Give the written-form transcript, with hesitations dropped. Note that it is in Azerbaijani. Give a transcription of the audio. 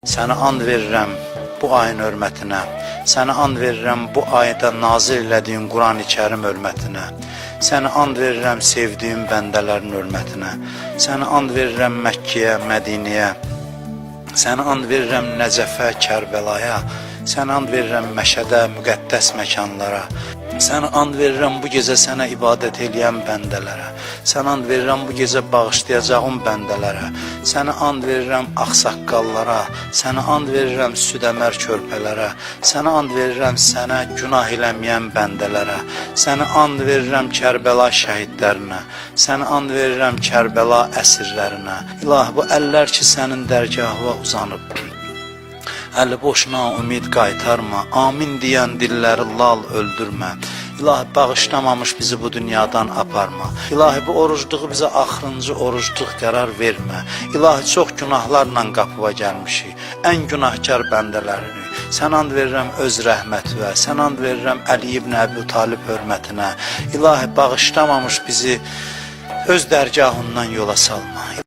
Sənə and verirəm bu ayın hörmətinə, sənə and verirəm bu ayda nazil elədiyin Quran-ı Kərim hörmətinə, sənə and verirəm sevdiyim bəndələrin hörmətinə, sənə and verirəm Məkkəyə, Mədinəyə, sənə and verirəm Nəcəfə, Kərbəlaya, sənə and verirəm Məşədə, müqəddəs məkanlara, sənə and verirəm bu gecə sənə ibadət eləyən bəndələrə, sənə and verirəm bu gecə bağışlayacağım bəndələrə, sənə and verirəm ağsaqqallara, sənə and verirəm südəmər körpələrə, sənə and verirəm sənə günah eləməyən bəndələrə, sənə and verirəm Kərbəla şəhidlərinə, sənə and verirəm Kərbəla əsirlərinə. İlahi, bu əllər ki sənin dərgahına uzanıb, əli boşuna ümid qaytarma, amin deyən dilləri lal öldürmə. İlahi, bağışlamamış bizi bu dünyadan aparma. İlahi, bu orucluğu bizə axırıncı orucluq qərar vermə. İlahi, çox günahlarla qapıva gəlmişik, ən günahkar bəndələrini. Sənə and verirəm öz rəhmətinə, sənə and verirəm Əli ibn Əbi Talib hörmətinə. İlahi, bağışlamamış bizi öz dərgahından yola salma.